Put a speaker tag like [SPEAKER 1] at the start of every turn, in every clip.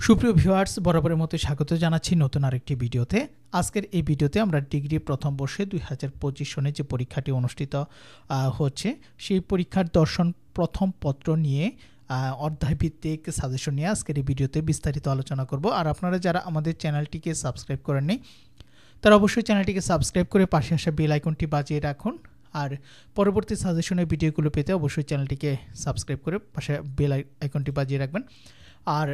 [SPEAKER 1] সুপ্রিয় ভিউয়ার্স, বরাবরের মতো স্বাগত জানাচ্ছি নতুন আরেকটি ভিডিওতে। আজকের এই ভিডিওতে আমরা ডিগ্রি প্রথম বর্ষে 2025 সনে যে পরীক্ষাটি অনুষ্ঠিত হচ্ছে সেই পরীক্ষার দর্শন প্রথম পত্র নিয়ে অধ্যায়ভিত্তিক সাজেশন নিয়ে আজকের এই ভিডিওতে বিস্তারিত আলোচনা করব। আর আপনারা যারা আমাদের চ্যানেলটিকে সাবস্ক্রাইব করেননি তারা অবশ্যই চ্যানেলটিকে সাবস্ক্রাইব করে পাশে আসা বেল আইকনটি বাজিয়ে রাখুন। আর পরবর্তী সাজেশনের ভিডিওগুলো পেতে অবশ্যই চ্যানেলটিকে সাবস্ক্রাইব করে পাশে বেল আইকনটি বাজিয়ে রাখবেন। আর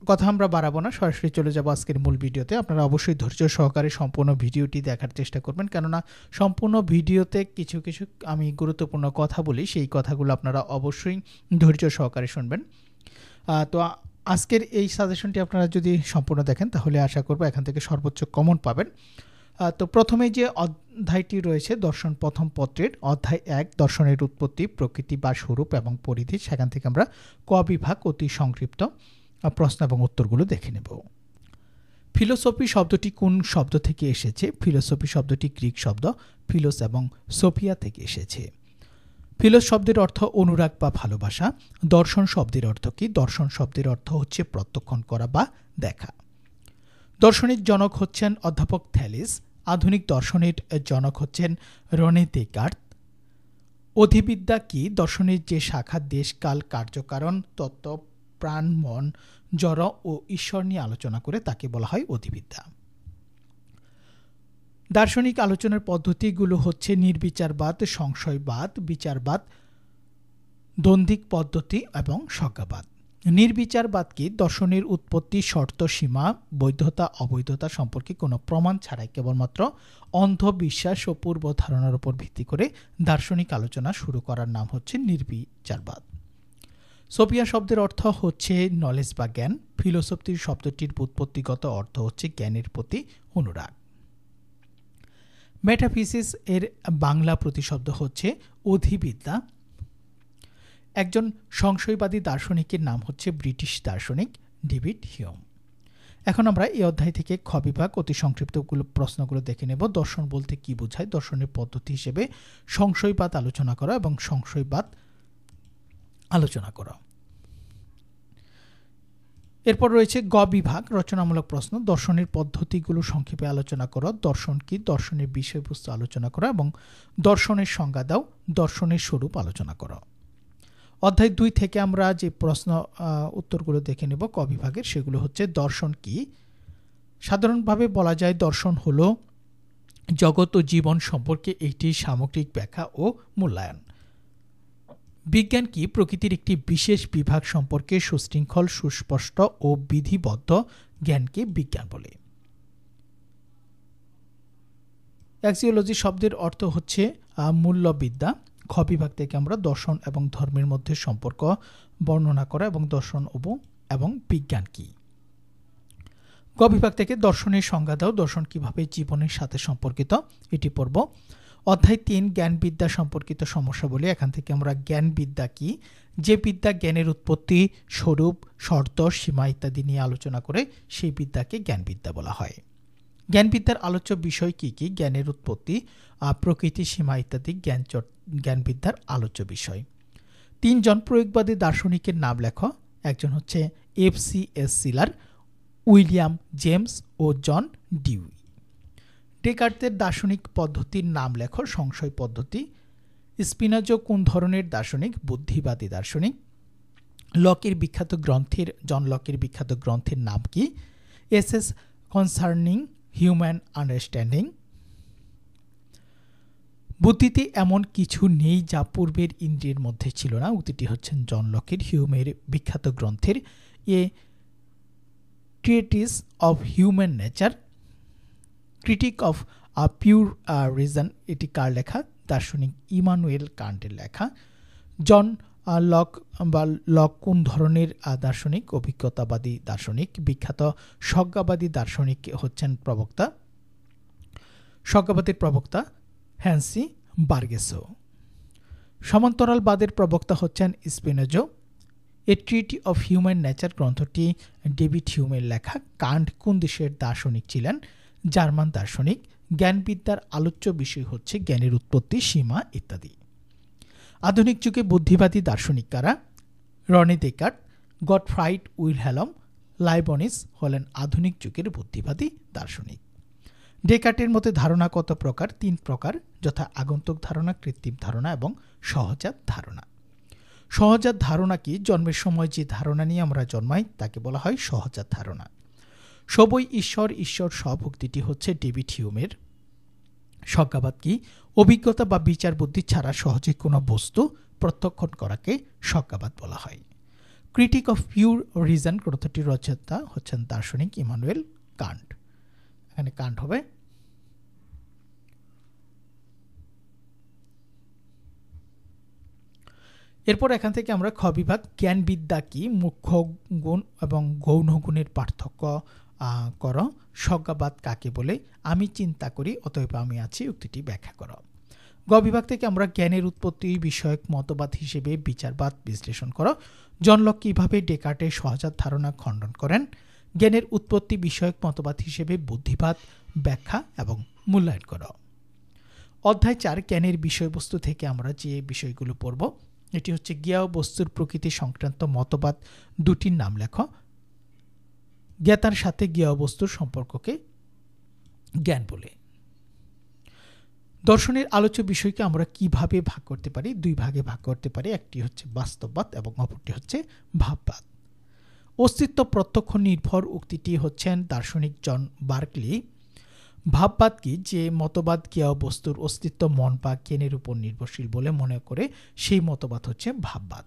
[SPEAKER 1] কথা আমরা বাড়াবো না, সরাসরি চলে যাব আজকের মূল ভিডিওতে। আপনারা অবশ্যই ধৈর্য সহকারে সম্পূর্ণ ভিডিওটি দেখার চেষ্টা করবেন, কেননা সম্পূর্ণ ভিডিওতে কিছু কিছু আমি গুরুত্বপূর্ণ কথা বলি, সেই কথাগুলো আপনারা অবশ্যই ধৈর্য সহকারে শুনবেন। তো আজকের এই সাজেশনটি আপনারা যদি সম্পূর্ণ দেখেন তাহলে আশা করব এখান থেকে সর্বোচ্চ কমন পাবেন। তো প্রথমে যে অধ্যায়টি রয়েছে দর্শন প্রথম পত্রের অধ্যায় 1 দর্শনের উৎপত্তি, প্রকৃতি বা স্বরূপ এবং পরিধি, সেখান থেকে আমরা ক বিভাগ অতি সংক্ষিপ্ত প্রশ্ন এবং উত্তরগুলো দেখে নেব। ফিলোসফি শব্দটি কোন শব্দ থেকে এসেছে? ফিলোসফি শব্দটি গ্রিক শব্দ ফিলোস এবং সোফিয়া থেকে এসেছে। ফিলোস শব্দের অর্থ অনুরাগ বা ভালোবাসা। দর্শন শব্দের অর্থ কি? দর্শন শব্দের অর্থ হচ্ছে প্রত্যক্ষণ করা বা দেখা। দর্শনের জনক হচ্ছেন অধ্যাপক থ্যালিস। আধুনিক দর্শনের জনক হচ্ছেন রনে দেকার্ত। অধিবিদ্যা কি? দর্শনের যে শাখা দেশ কাল কার্যকারণ তত্ত্ব প্রাণ মন জড় ও ঈশ্বর নিয়ে আলোচনা করে তাকে বলা হয় অধিবিদ্যা। দার্শনিক আলোচনার পদ্ধতিগুলো হচ্ছে নির্বিচারবাদ, সংশয়বাদ, বিচারবাদ, দ্বন্দ্বিক পদ্ধতি এবং স্বজ্ঞাবাদ। নির্বিচারবাদ কি? দর্শনের উৎপত্তি, শর্ত, সীমা, বৈধতা অবৈধতা সম্পর্কে কোনো প্রমাণ ছাড়াই কেবলমাত্র অন্ধবিশ্বাস ও পূর্ব ধারণার উপর ভিত্তি করে দার্শনিক আলোচনা শুরু করার নাম হচ্ছে নির্বিচারবাদ। সোফিয়া শব্দের অর্থ হচ্ছে নলেজ বা জ্ঞান। ফিলোসফি শব্দটির উৎপত্তিগত অর্থ হচ্ছে জ্ঞানের প্রতি অনুরাগ। মেটাফিজিক্স এর বাংলা প্রতিশব্দ হচ্ছে অধিবিদ্যা। একজন সংশয়বাদী দার্শনিকের নাম হচ্ছে ব্রিটিশ দার্শনিক ডেভিড হিউম। এখন আমরা এই অধ্যায় থেকে খ বিভাগ অতি সংক্ষিপ্ত প্রশ্নগুলো দেখে নেব। দর্শন বলতে কি বোঝায়? দর্শনের পদ্ধতি হিসেবে সংশয়বাদ আলোচনা করা এবং সংশয়বাদ আলোচনা করা। এরপর রয়েছে গ বিভাগ রচনামূলক প্রশ্ন। দর্শনের পদ্ধতিগুলো সংক্ষেপে আলোচনা করো। দর্শন কি? দর্শনের বিষয়বস্তু আলোচনা করো এবং দর্শনের সংজ্ঞা দাও। দর্শনের স্বরূপ আলোচনা করো। অধ্যায় 2 থেকে আমরা যে প্রশ্ন উত্তরগুলো দেখে নেব ক বিভাগের, সেগুলো হচ্ছে দর্শন কি? সাধারণভাবে বলা যায় দর্শন হলো জগৎ ও জীবন সম্পর্কে একটি সামগ্রিক ব্যাখ্যা ও মূল্যায়ন। বিজ্ঞান কি? প্রকৃতির একটি বিশেষ বিভাগ সম্পর্কে সুশৃঙ্খল, সুস্পষ্ট ও বিধিবদ্ধ জ্ঞানকে বিজ্ঞান বলে। অ্যাক্সিওলজি শব্দের অর্থ হচ্ছে মূল্যবিদ্যা। খ বিভাগ থেকে আমরা দর্শন এবং ধর্মের মধ্যে সম্পর্ক বর্ণনা করা এবং দর্শন এবং বিজ্ঞান কি। গ বিভাগ থেকে দর্শনের সংজ্ঞা দাও। দর্শন কিভাবে জীবনের সাথে সম্পর্কিত এটি পড়ব। অধ্যায় 3 জ্ঞানবিদ্যা সম্পর্কিত সমস্যা বলি। এখান থেকে আমরা জ্ঞানবিদ্যা কি, যে বিদ্যা জ্ঞানের উৎপত্তি, স্বরূপ, শর্ত, সীমা ইত্যাদি নিয়ে আলোচনা করে সেই বিদ্যাকে জ্ঞানবিদ্যা বলা হয়। জ্ঞানবিদ্যার আলোচ্য বিষয় কি কি? জ্ঞানের উৎপত্তি, প্রকৃতি, সীমা ইত্যাদি জ্ঞানবিদ্যার আলোচ্য বিষয়। 3 জন প্রয়োগবাদী দার্শনিকের নাম লেখো। একজন হচ্ছে FCS সিলার, উইলিয়াম জেমস ও জন ডিউই। ডেকার্তের দার্শনিক পদ্ধতির নাম লেখো। সংশয় পদ্ধতি। স্পিনোজা কোন ধরনের দার্শনিক? বুদ্ধিবাদী দার্শনিক। জন লকের বিখ্যাত গ্রন্থের নাম কি? Essays concerning human understanding. বুদ্ধিতে এমন কিছু নেই যা পূর্বের ইন্দ্রিয়ের মধ্যে ছিল না। উক্তিটি হচ্ছেন জন লকের হিউমের বিখ্যাত গ্রন্থের a treatise of human nature. Critique of pure reason, এটি কার লেখা? দার্শনিক ইমানুয়েল কান্টের লেখা। জন লক কোন ধরনের দার্শনিক? অভিজ্ঞতাবাদী দার্শনিক। বিখ্যাত স্বজ্ঞাবাদী দার্শনিক হচ্ছেন স্বজ্ঞাবাদের প্রবক্তা হ্যান্সি বার্গেসো। সমান্তরালবাদের প্রবক্তা হচ্ছেন Spinoza. A treaty of human nature গ্রন্থটি ডেভিড হিউমের লেখা। কান্ট কোন দেশের দার্শনিক ছিলেন? জার্মান দার্শনিক। জ্ঞানবিদ্যার আলোচ্য বিষয় হচ্ছে জ্ঞানের উৎপত্তি, সীমা ইত্যাদি। আধুনিক যুগে বুদ্ধিবাদী দার্শনিক কারা? রনে দেকার্ত, গটফ্রাইড উইলহেলম লাইবনিজ হলেন আধুনিক যুগের বুদ্ধিবাদী দার্শনিক। ডেকার্টের মতে ধারণা কত প্রকার? 3 প্রকার, যথা আগন্তুক ধারণা, কৃত্রিম ধারণা এবং সহজাত ধারণা। সহজাত ধারণা কি? জন্মের সময় যে ধারণা নিয়ে আমরা জন্মাই তাকে বলা হয় সহজাত ধারণা। সবই ঈশ্বর, ঈশ্বর সব উক্তিটি হচ্ছে ডেভিড হিউমের। স্বজ্ঞাবাদ কি? অভিজ্ঞতা বা বিচার বুদ্ধি ছাড়া সহজে কোনো বস্তু প্রত্যক্ষণ করাকে স্বজ্ঞাবাদ বলা হয়। ক্রিটিক অফ পিওর রিজন গ্রন্থটির রচয়িতা হচ্ছেন দার্শনিক ইমানুয়েল কান্ট। এখানে কান্ট হবে। এরপর এখান থেকে আমরা খ বিভাগ জ্ঞানবিদ্যা কি? মুখ্য গুণ এবং গৌণ গুণের পার্থক্য কর। স্বজ্ঞাবাদ কাকে বলে? আমি চিন্তা করি অতএব আমি আছি উক্তিটি ব্যাখ্যা কর। গ বিভাগ থেকে আমরা জ্ঞানের উৎপত্তি বিষয়ক মতবাদ হিসেবে বিচারবাদ বিশ্লেষণ করো। জন লক কিভাবে ডেকার্টের সহজাত ধারণা খণ্ডন করেন? জ্ঞানের উৎপত্তি বিষয়ক মতবাদ হিসেবে বুদ্ধিবাদ ব্যাখ্যা এবং মূল্যায়ন করো। অধ্যায় 4 জ্ঞানের বিষয়বস্তু থেকে আমরা যে বিষয়গুলো পড়ব এটি হচ্ছে জ্ঞেয় বস্তুর প্রকৃতি সংক্রান্ত মতবাদ দুটির নাম লেখ। জ্ঞাতার সাথে জ্ঞেয় বস্তুর সম্পর্ককে জ্ঞান বলে। দর্শনের আলোচ্য বিষয়কে আমরা কিভাবে ভাগ করতে পারি? 2 ভাগে ভাগ করতে পারি, একটি হচ্ছে বাস্তববাদ এবং অপরটি হচ্ছে ভাববাদ। অস্তিত্ব প্রত্যক্ষ নির্ভর উক্তিটি হচ্ছেন দার্শনিক জন বার্কলি। ভাববাদ কি? যে মতবাদ জ্ঞেয় বস্তুর অস্তিত্ব মন বা জ্ঞানের উপর নির্ভরশীল বলে মনে করে সেই মতবাদ হচ্ছে ভাববাদ।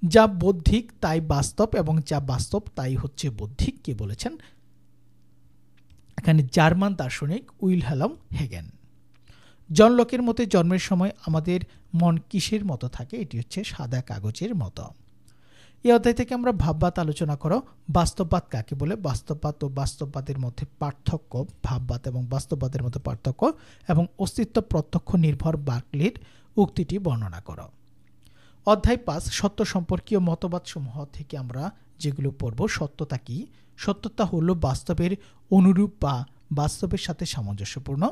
[SPEAKER 1] যা বৌদ্ধিক তাই বাস্তব এবং যা বাস্তব তাই হচ্ছে বৌদ্ধিক কে বলেছেন? এখানে জার্মান দার্শনিক উইলহেলম হেগেন। জন লকের মতে জন্মের সময় আমাদের মন কিসের মতো থাকে? এটি হচ্ছে সাদা কাগজের মতো। এই অধ্যায় থেকে আমরা ভাববাদ আলোচনা করো। বাস্তববাদ কাকে বলে? বাস্তববাদ ও বাস্তববাদের মধ্যে পার্থক্য, ভাববাদ এবং বাস্তববাদের মধ্যে পার্থক্য এবং অস্তিত্ব প্রত্যক্ষ নির্ভর বার্কলির উক্তিটি বর্ণনা করো। অধ্যায় 5 সত্য সম্পর্কীয় মতবাদ সমূহ থেকে আমরা যেগুলো পড়ব। সত্যতা কি? সত্যতা হলো বাস্তবের অনুরূপ বা বাস্তবের সাথে সামঞ্জস্যপূর্ণ।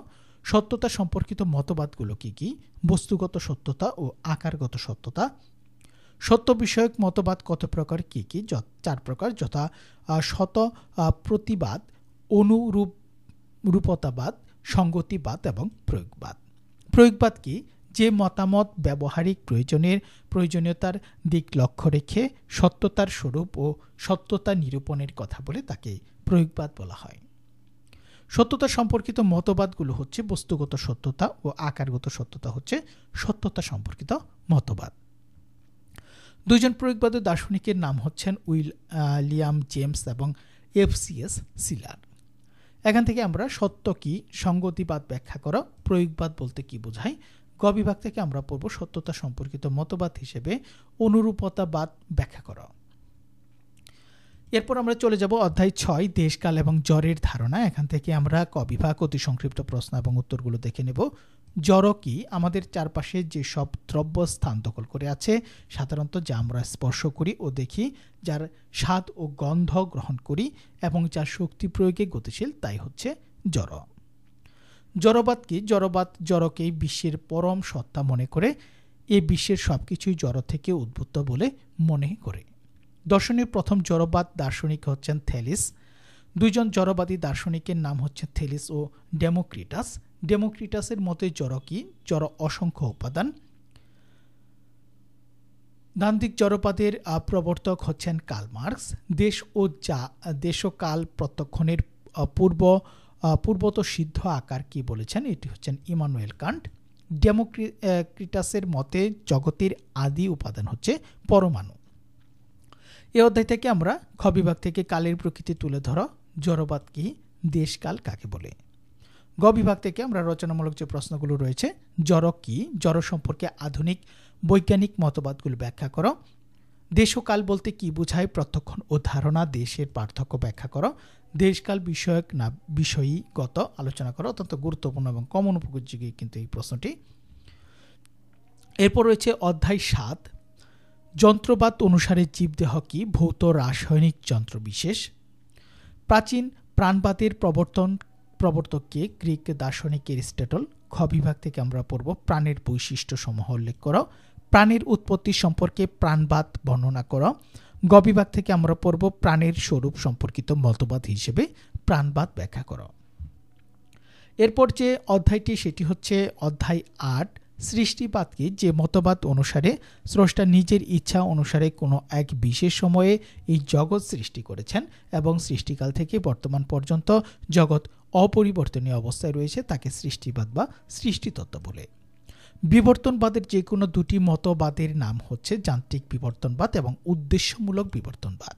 [SPEAKER 1] সত্যতা সম্পর্কিত মতবাদগুলো কি কি? বস্তুগত সত্যতা ও আকারগত সত্যতা। সত্য বিষয়ক মতবাদ কত প্রকার? কি কি? 4 প্রকার, যথা সত প্রতিবাদ, অনুরূপতাবাদ, সঙ্গতিবাদ এবং প্রয়োগবাদ। প্রয়োগবাদ কি? যে মতামত ব্যবহারিক প্রয়োজনীয়তার দিক লক্ষ্য রেখে সত্যতার স্বরূপ ও সত্যতা নিরূপণের কথা বলে তাকে প্রয়োগবাদ বলা হয়। সত্যতা সম্পর্কিত মতবাদগুলো হচ্ছে বস্তুগত সত্যতা ও আকারগত সত্যতা হচ্ছে সত্যতা সম্পর্কিত মতবাদ। 2 জন প্রয়োগবাদী দার্শনিকের নাম হচ্ছেন উইলিয়াম জেমস এবং এফ.সি.এস. সিলার। এখান থেকে আমরা সত্য কি? সঙ্গতিবাদ ব্যাখ্যা করো। প্রয়োগবাদ বলতে কি বোঝায়? গ বিভাগ থেকে আমরা পড়ব সত্যতা সম্পর্কিত মতবাদ হিসেবে অনুরূপতাবাদ ব্যাখ্যা করো। এরপর আমরা চলে যাব অধ্যায় 6 দেশকাল এবং জড়ের ধারণা। এখান থেকে আমরা ক বিভাগ অতি সংক্ষিপ্ত প্রশ্ন এবং উত্তরগুলো দেখে নেব। জড় কি? আমাদের চারপাশে যে সব দ্রব্য স্থান দখল করে আছে সাধারণত, যা আমরা স্পর্শ করি ও দেখি, যার স্বাদ ও গন্ধ গ্রহণ করি এবং যার শক্তি প্রয়োগে গতিশীল, তাই হচ্ছে জড়। জড়বাদ কি? জড়বাদ জড়কেই বিশ্বের পরম সত্তা মনে করে এই বিশ্বের সবকিছুই জড় থেকে উদ্ভূত বলে মনে করে। দর্শনের প্রথম জড়বাদ দার্শনিক হচ্ছেন থেলিস। 2 জন জড়বাদী দার্শনিকের নাম হচ্ছে থেলিস ও ডেমোক্রিটাস। ডেমোক্রিটাসের মতে জড় কি? জড় অসংখ্য উপাদান। দান্দিক জড়বাদের প্রবর্তক হচ্ছেন কার্ল মার্কস। দেশ ও কাল প্রত্যক্ষণের পূর্বত সিদ্ধ আকার কি বলেছেন? এটি হচ্ছেন ইমানুয়েল কান্ট। ডেমোক্রিটাসের মতে জগতের আদি উপাদান হচ্ছে পরমাণু। এই অধ্যায় থেকে আমরা খ বিভাগ থেকে কালের প্রকৃতি তুলে ধরো। জড়বাদ কি? দেশকাল কাকে বলে? গ বিভাগ থেকে আমরা রচনামূলক যে প্রশ্নগুলো রয়েছে। জড় কি? জড় সম্পর্কে আধুনিক বৈজ্ঞানিক মতবাদগুলো ব্যাখ্যা করো। দেশ ও কাল বলতে কি বোঝায়? প্রত্যক্ষণ ও ধারণা দেশের পার্থক্য ব্যাখ্যা করো। দেশকাল বিষয়ক না বিষয়ীগত আলোচনা করো। অত্যন্ত গুরুত্বপূর্ণ এবং কমন উপযোগী কিন্তু এই প্রশ্নটি। এরপর রয়েছে অধ্যায় 7 যন্ত্রবাদ অনুসারে জীবদেহ কি? ভৌত রাসায়নিক যন্ত্র বিশেষ। প্রাচীন প্রাণবাদের প্রবর্তক কে? গ্রিক দার্শনিক এরিস্টটল। খ বিভাগ থেকে আমরা পড়ব প্রাণের বৈশিষ্ট্য সমূহ উল্লেখ করো। প্রাণের উৎপত্তি সম্পর্কে প্রাণবাদ বর্ণনা করো। গ বিভাগ থেকে আমরা পড়ব প্রাণের স্বরূপ সম্পর্কিত মতবাদ হিসেবে প্রাণবাদ ব্যাখ্যা করো। এরপর যে অধ্যায়টি সেটি হচ্ছে অধ্যায় ৮, সৃষ্টিবাদ কি, যে মতবাদ অনুসারে স্রষ্টা নিজের ইচ্ছা অনুসারে কোনো এক বিশেষ সময়ে এই জগৎ সৃষ্টি করেছেন এবং সৃষ্টিকাল থেকে বর্তমান পর্যন্ত জগৎ অপরিবর্তনীয় অবস্থায় রয়েছে, তাকে সৃষ্টিবাদ বা সৃষ্টিতত্ত্ব বলে। বিবর্তনবাদের যে কোনো দুটি মতবাদের নাম হচ্ছে যান্ত্রিক বিবর্তনবাদ এবং উদ্দেশ্যমূলক বিবর্তনবাদ।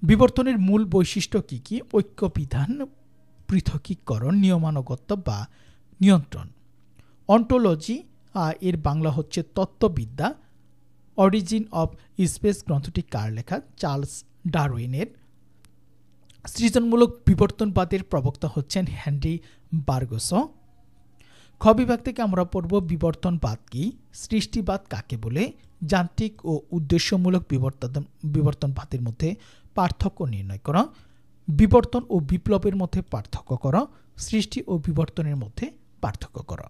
[SPEAKER 1] বিবর্তনের মূল বৈশিষ্ট্য কি কি? ঐক্য বিধান, পৃথকীকরণ, নিয়মানুগত্য বা নিয়ন্ত্রণ। অন্টোলজি, এর বাংলা হচ্ছে তত্ত্ববিদ্যা। অরিজিন অফ স্পেস গ্রন্থটি কার লেখা? চার্লস ডারউইনের। সৃজনমূলক বিবর্তনবাদের প্রবক্তা হচ্ছেন হেনরি বার্গসো। খ বিভাগ থেকে আমরা পড়ব বিবর্তনবাদ কি, সৃষ্টিবাদ কাকে বলে, যান্ত্রিক ও উদ্দেশ্যমূলক বিবর্তনবাদের মধ্যে পার্থক্য নির্ণয় করা, বিবর্তন ও বিপ্লবের মধ্যে পার্থক্য করা, সৃষ্টি ও বিবর্তনের মধ্যে পার্থক্য করা।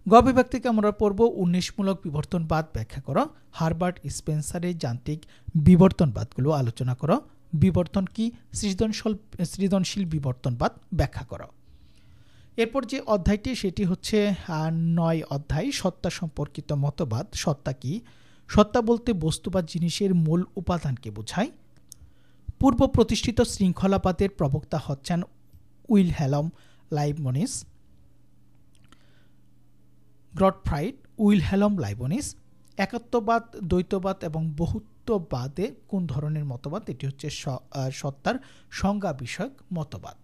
[SPEAKER 1] গ বিভাগ থেকে আমরা পড়ব উন্মেষমূলক বিবর্তনবাদ ব্যাখ্যা করা, হারবার্ট স্পেন্সারের যান্ত্রিক বিবর্তনবাদগুলো আলোচনা করা, বিবর্তন কি, সৃজনশীল বিবর্তনবাদ ব্যাখ্যা করা। এরপর যে অধ্যায়টি সেটি হচ্ছে ৯ অধ্যায়, সত্তা সম্পর্কিত মতবাদ। সত্তা কি? সত্তা বলতে বস্তু বা জিনিসের মূল উপাদানকে বোঝায়। পূর্ব প্রতিষ্ঠিত শৃঙ্খলাবাদের প্রবক্তা হচ্ছেন Wilhelm Leibniz. Gottfried Wilhelm Leibniz. একাত্মবাদ, দ্বৈতবাদ এবং বহুত্ববাদে কোন ধরনের মতবাদ? এটি হচ্ছে সত্তার সংজ্ঞা বিষয়ক মতবাদ।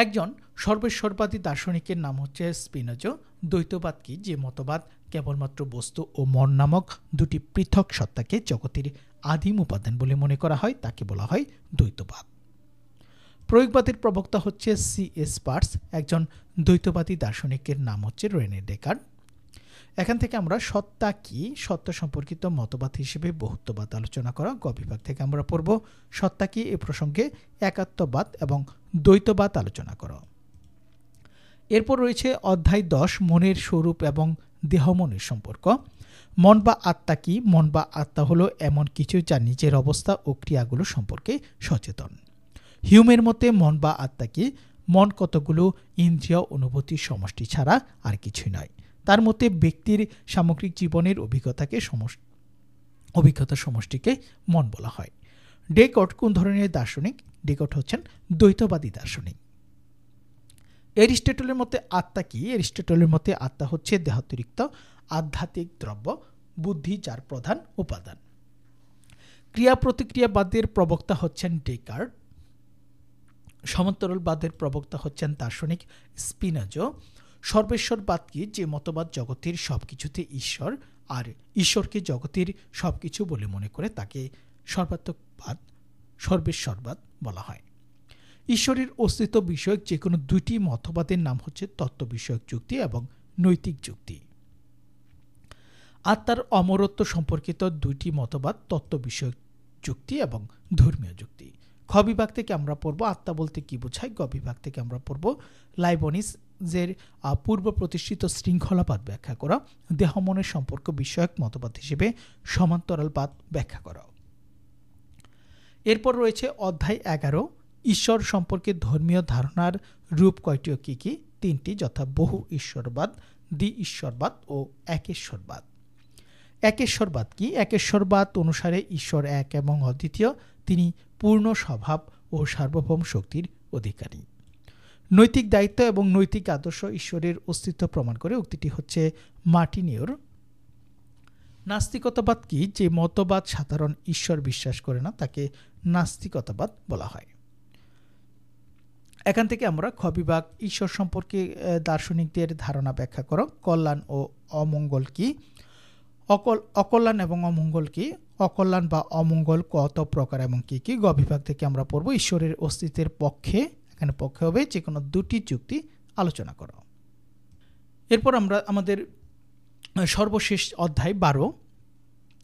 [SPEAKER 1] একজন সর্বেশ্বরবাদী দার্শনিকের নাম হচ্ছে স্পিনোজা। দ্বৈতবাদ কি? যে মতবাদ কেবলমাত্র বস্তু ও মন নামক দুটি পৃথক সত্তাকে জগতের আদিম উপাদান বলে মনে করা হয়, তাকে বলা হয় দ্বৈতবাদ। প্রয়োগবাদের প্রবক্তা হচ্ছে C.S. পার্স। একজন দ্বৈতবাদী দার্শনিকের নাম হচ্ছে রেনে ডেকার্ট। এখান থেকে আমরা সত্তা কি, সত্তা সম্পর্কিত মতবাদ হিসেবে বহুত্ববাদ আলোচনা করা। গ বিভাগ থেকে আমরা পড়ব সত্তা কি, এ প্রসঙ্গে একাত্মবাদ এবং দ্বৈতবাদ আলোচনা করা। এরপর রয়েছে অধ্যায় ১০, মনের স্বরূপ এবং দেহ মনের সম্পর্ক। মন বা আত্মা কি? মন বা আত্মা হলো এমন কিছু যা নিজের অবস্থা ও ক্রিয়াগুলো সম্পর্কে সচেতন। হিউমের মতে মন বা আত্মা কি? মন কতগুলো ইন্দ্রিয় অনুভূতির সমষ্টি ছাড়া আর কিছুই নয়। তার মতে ব্যক্তির সামগ্রিক জীবনের অভিজ্ঞতার সমষ্টিকে মন বলা হয়। ডেকার্ট কোন ধরনের দার্শনিক? ডেকার্ট হচ্ছেন দ্বৈতবাদী দার্শনিক। এরিস্টটলের মতে আত্মা কি? এরিস্টটলের মতে আত্মা হচ্ছে দেহাতিরিক্ত আধ্যাত্মিক দ্রব্য, বুদ্ধি যার প্রধান উপাদান। ক্রিয়া প্রতিক্রিয়াবাদের প্রবক্তা হচ্ছেন ডেকার্ট। সমান্তরালবাদের প্রবক্তা হচ্ছেন দার্শনিক স্পিনোজা। সর্বেশ্বরবাদ কি? যে মতবাদ জগতের সবকিছুতে ঈশ্বর আর ঈশ্বরকে জগতের সবকিছু বলে মনে করে, তাকে সর্বাত্মকবাদ, সর্বেশ্বরবাদ বলা হয়। ঈশ্বরের অস্তিত্ব বিষয়ক যে কোনো দুটি মতবাদের নাম হচ্ছে তত্ত্ব বিষয়ক যুক্তি এবং নৈতিক যুক্তি। আত্মার অমরত্ব সম্পর্কিত দুইটি মতবাদ তত্ত্ব বিষয়ক যুক্তি এবং ধর্মীয় যুক্তি। খ বিভাগ থেকে আমরা পড়ব আত্মা বলতে কি বোঝায়। গ বিভাগ থেকে আমরা পড়ব লাইবনিজের পূর্ব প্রতিষ্ঠিত শৃঙ্খলাবাদ ব্যাখ্যা করা, দেহ মনের সম্পর্ক বিষয়ক মতবাদ হিসেবে সমান্তরালবাদ ব্যাখ্যা করা। এরপর রয়েছে অধ্যায় ১১, ঈশ্বর সম্পর্কে ধর্মীয় ধারণার রূপ কয়টি ও কি কি? ৩টি, যথা বহু ঈশ্বরবাদ, দ্বি ঈশ্বরবাদ ও একেশ্বরবাদ। একেশ্বরবাদ কি? একেশ্বরবাদ অনুসারে ঈশ্বর এক এবং অদ্বিতীয়, তিনি পূর্ণ স্বভাব ও সার্বভৌম শক্তির অধিকারী। নৈতিক দায়িত্ব এবং নৈতিক আদর্শ ঈশ্বরের অস্তিত্ব প্রমাণ করে, উক্তিটি হচ্ছে মার্টিনিয়র। নাস্তিকতাবাদ কি? যে মতবাদ সাধারণ ঈশ্বর বিশ্বাস করে না, তাকে নাস্তিকতাবাদ বলা হয়। এখান থেকে আমরা খ বিভাগ ঈশ্বর সম্পর্কে দার্শনিকদের ধারণা ব্যাখ্যা করো। কল্যাণ ও অমঙ্গল কি? অকল্যাণ এবং অমঙ্গল কি? অকল্যাণ বা অমঙ্গল কত প্রকার এবং কি কি? গ বিভাগ থেকে আমরা পড়ব ঈশ্বরের অস্তিত্বের পক্ষে, এখানে পক্ষে হবে যে কোনো দুটি যুক্তি আলোচনা করো। এরপর আমরা আমাদের সর্বশেষ অধ্যায় ১২,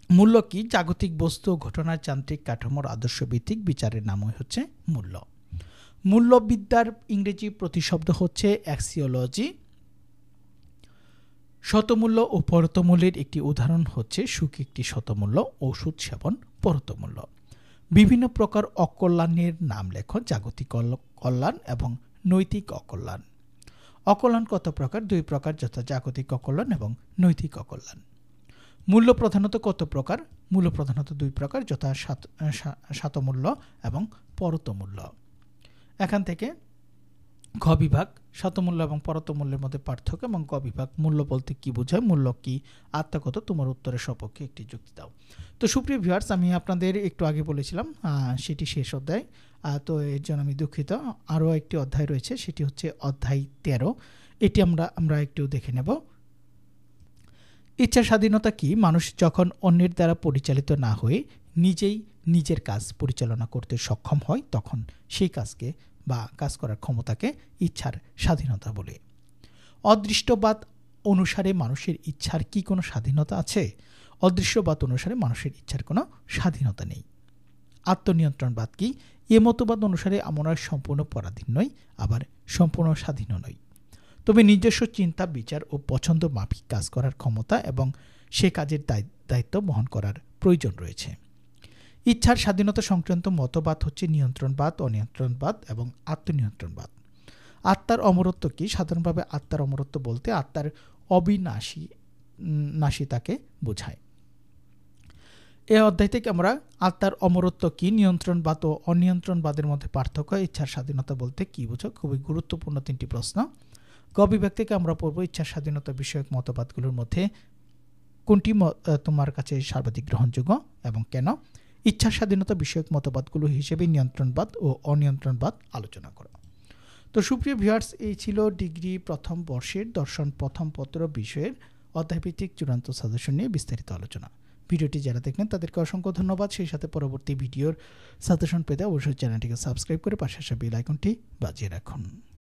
[SPEAKER 1] মূল্য কি? জাগতিক বস্তু ঘটনার যান্ত্রিক কাঠামোর আদর্শভিত্তিক বিচারের নামই হচ্ছে মূল্য। মূল্যবিদ্যার ইংরেজি প্রতিশব্দ হচ্ছে অ্যাক্সিওলজি। শতমূল্য ও পরতমূল্যের একটি উদাহরণ হচ্ছে সুখ একটি শতমূল্য, ওষুধ সেবন পরতমূল্য। বিভিন্ন প্রকার অকল্যাণের নাম লেখো, জাগতিক কল্যাণ এবং নৈতিক অকল্যাণ। অকল্যাণ কত প্রকার? 2 প্রকার, যথা জাগতিক অকল্যাণ এবং নৈতিক অকল্যাণ। মূল্য প্রধানত কত প্রকার? মূল্য প্রধানত 2 প্রকার, যথা শতমূল্য এবং পরতমূল্য। এখান থেকে ঘ বিভাগ শতমূল্য এবং পরতমূল্যের মধ্যে পার্থক্য এবং গ বিভাগ মূল্য বলতে কি বোঝায়, মূল্য কি, আত্মগত, তোমার উত্তরের সপক্ষে একটি যুক্তি দাও। তো সুপ্রিয় ভিউয়ার্স, আমি আপনাদের একটু আগে বলেছিলাম সেটি শেষ অধ্যায়, তো এর জন্য আমি দুঃখিত। আরও একটি অধ্যায় রয়েছে, সেটি হচ্ছে অধ্যায় 13। এটি আমরা একটু দেখে নেব। ইচ্ছা স্বাধীনতা কি? মানুষ যখন অন্যের দ্বারা পরিচালিত না হয়ে নিজেই নিজের কাজ পরিচালনা করতে সক্ষম হয়, তখন সেই কাজকে বা কাজ করার ক্ষমতাকে ইচ্ছার স্বাধীনতা বলে। অদৃষ্টবাদ অনুসারে মানুষের ইচ্ছার কি কোনো স্বাধীনতা আছে? অদৃশ্যবাদ অনুসারে মানুষের ইচ্ছার কোনো স্বাধীনতা নেই। আত্মনিয়ন্ত্রণবাদ কি? এ মতবাদ অনুসারে আমরা সম্পূর্ণ পরাধীন নই, আবার সম্পূর্ণ স্বাধীনও নই, তবে নিজস্ব চিন্তা, বিচার ও পছন্দ মাফিক কাজ করার ক্ষমতা এবং সে কাজের দায়িত্ব বহন করার প্রয়োজন রয়েছে। ইচ্ছার স্বাধীনতা সংক্রান্ত মতবাদ হচ্ছে নিয়ন্ত্রণবাদ, অনিয়ন্ত্রণবাদ এবং আত্মনিয়ন্ত্রণবাদ। আত্মার অমরত্ব কি? সাধারণভাবে আত্মার অমরত্ব বলতে আত্মার অবিনাশিতাকে বোঝায়। এই অধ্যায় থেকে আমরা আত্মার অমরত্ব কি, নিয়ন্ত্রণবাদ ও অনিয়ন্ত্রণবাদের মধ্যে পার্থক্য, ইচ্ছার স্বাধীনতা বলতে কি বোঝো, খুবই গুরুত্বপূর্ণ 3টি প্রশ্ন। গ বিভাগ থেকে আমরা পড়ব ইচ্ছার স্বাধীনতা বিষয়ক মতবাদগুলোর মধ্যে কোনটি তোমার কাছে সর্বাধিক গ্রহণযোগ্য এবং কেন। ইচ্ছার স্বাধীনতা বিষয়ক মতবাদগুলো হিসেবে নিয়ন্ত্রণবাদ ও অনিয়ন্ত্রণবাদ আলোচনা করো। তো সুপ্রিয় ভিউয়ার্স, এই ছিল ডিগ্রি প্রথম বর্ষের দর্শন প্রথম পত্র বিষয়ের অধ্যায়ভিত্তিক চূড়ান্ত সাজেশন নিয়ে বিস্তারিত আলোচনা। ভিডিওটি যারা দেখলেন তাদেরকে অসংখ্য ধন্যবাদ। সেই সাথে পরবর্তী ভিডিওর সাজেশন পেতে অবশ্যই চ্যানেলটিকে সাবস্ক্রাইব করে পাশে আসা বেল আইকনটি বাজিয়ে রাখুন।